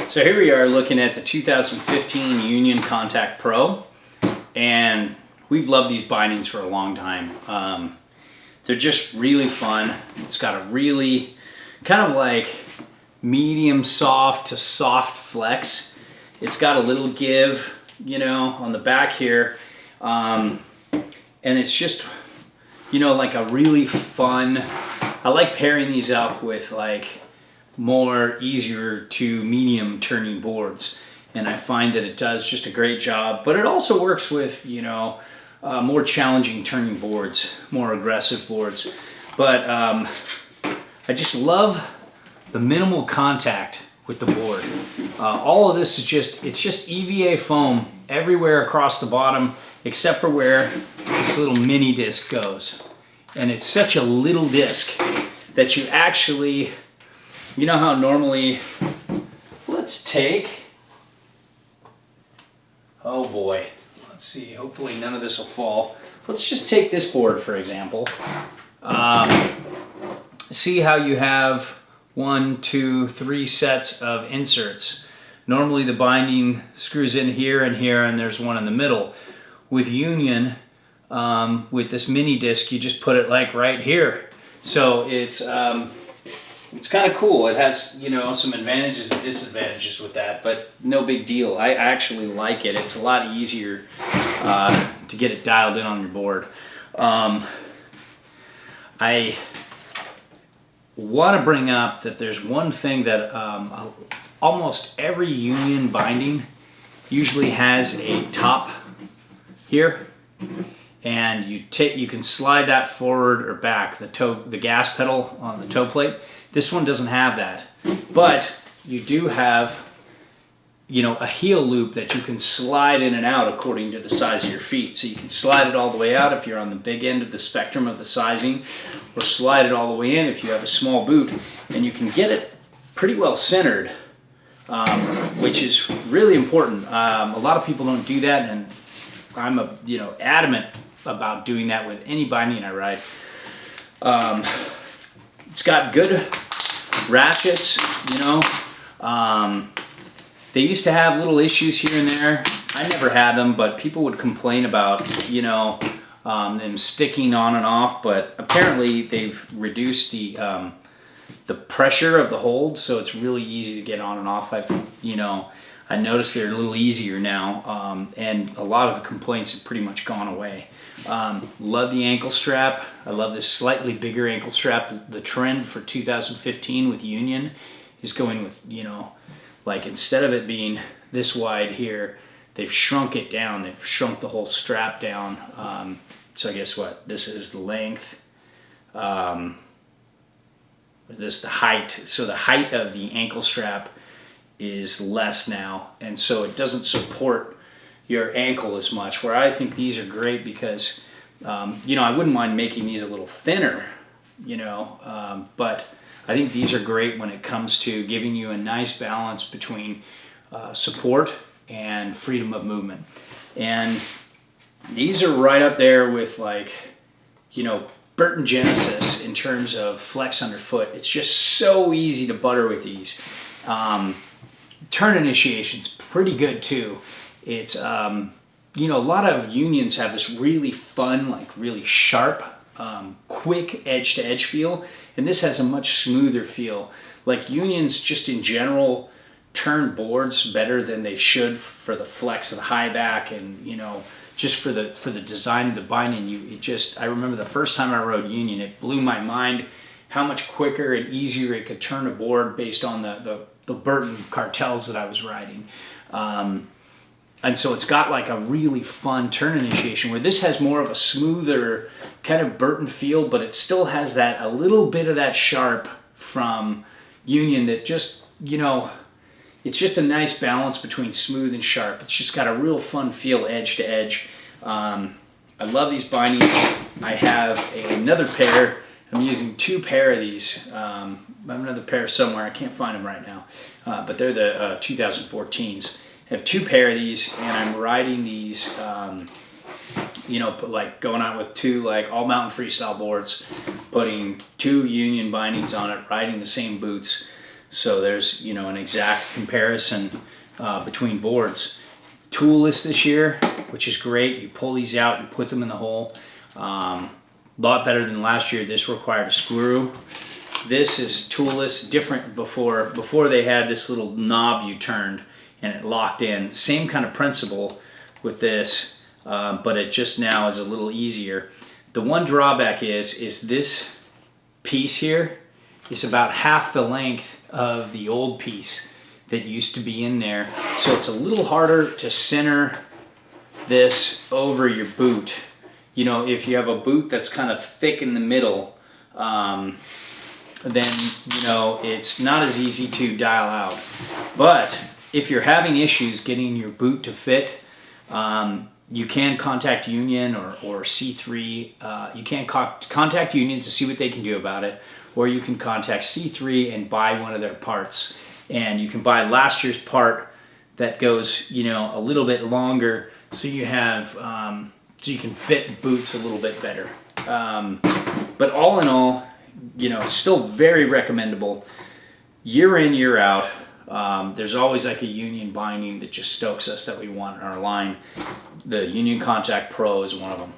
So here we are looking at the 2015 Union Contact Pro, and we've loved these bindings for a long time. They're just really fun. It's got a really kind of like medium soft to soft flex. It's got a little give, you know, on the back here. And it's just, you know, like a really fun, I like pairing these up with like more easier to medium turning boards. And I find that it does just a great job, but it also works with, you know, more challenging turning boards, more aggressive boards. But I just love the minimal contact with the board. All of this is it's just EVA foam everywhere across the bottom, except for where this little mini disc goes. And it's such a little disc that you actually, you know how normally, let's take, oh boy, let's see, hopefully none of this will fall. Let's just take this board, for example. See how you have 1, 2, 3 sets of inserts. Normally the binding screws in here and here, and there's one in the middle. With Union, with this mini disc, you just put it like right here. So it's kind of cool. It has, you know, some advantages and disadvantages with that, but no big deal. I actually like it. It's a lot easier to get it dialed in on your board. I want to bring up that there's one thing that almost every Union binding usually has a top here, and you can slide that forward or back, the gas pedal on the toe plate. This one doesn't have that, but you do have, you know, a heel loop that you can slide in and out according to the size of your feet. So you can slide it all the way out if you're on the big end of the spectrum of the sizing, or slide it all the way in if you have a small boot, and you can get it pretty well centered, which is really important. A lot of people don't do that, and I'm adamant about doing that with any binding I ride. It's got good ratchets, you know. They used to have little issues here and there. I never had them, but people would complain about, you know, them sticking on and off. But apparently they've reduced the pressure of the hold, so it's really easy to get on and off. I noticed they're a little easier now, and a lot of the complaints have pretty much gone away. Love the ankle strap. I love this slightly bigger ankle strap. The trend for 2015 with Union is going with, you know, like instead of it being this wide here, they've shrunk it down. They've shrunk the whole strap down. So I guess what? This is the length. This is the height. So the height of the ankle strap is less now, and so it doesn't support your ankle as much, where I think these are great because, you know, I wouldn't mind making these a little thinner, you know, but I think these are great when it comes to giving you a nice balance between support and freedom of movement. And these are right up there with, like, you know, Burton Genesis in terms of flex underfoot. It's just so easy to butter with these. Turn initiation's pretty good too. It's, you know, a lot of Unions have this really fun, like really sharp, quick edge-to-edge feel, and this has a much smoother feel. Like Unions just in general turn boards better than they should for the flex of the high back, and, you know, just for the design of the binding. I remember the first time I rode Union, it blew my mind how much quicker and easier it could turn a board based on the Burton cartels that I was riding. And so it's got like a really fun turn initiation, where this has more of a smoother kind of Burton feel, but it still has that a little bit of that sharp from Union that just, you know, it's just a nice balance between smooth and sharp. It's just got a real fun feel edge to edge. I love these bindings. I have another pair. I'm using 2 pair of these. I have another pair somewhere. I can't find them right now. But they're the 2014s. I have 2 pair of these, and I'm riding these, you know, like going out with 2 like all mountain freestyle boards, putting 2 Union bindings on it, riding the same boots. So there's, you know, an exact comparison between boards. Toolless this year, which is great. You pull these out, you put them in the hole. A lot better than last year. This required a screw. This is toolless, different before they had this little knob you turned and it locked in. Same kind of principle with this, but it just now is a little easier. The one drawback is this piece here is about half the length of the old piece that used to be in there. So it's a little harder to center this over your boot. You know, if you have a boot that's kind of thick in the middle, then, you know, it's not as easy to dial out. But if you're having issues getting your boot to fit, you can contact Union or C3. You can contact Union to see what they can do about it, or you can contact C3 and buy one of their parts. And you can buy last year's part that goes, you know, a little bit longer, so you have, so you can fit boots a little bit better. But all in all, you know, still very recommendable. Year in, year out. There's always like a Union binding that just stokes us that we want in our line. The Union Contact Pro is one of them.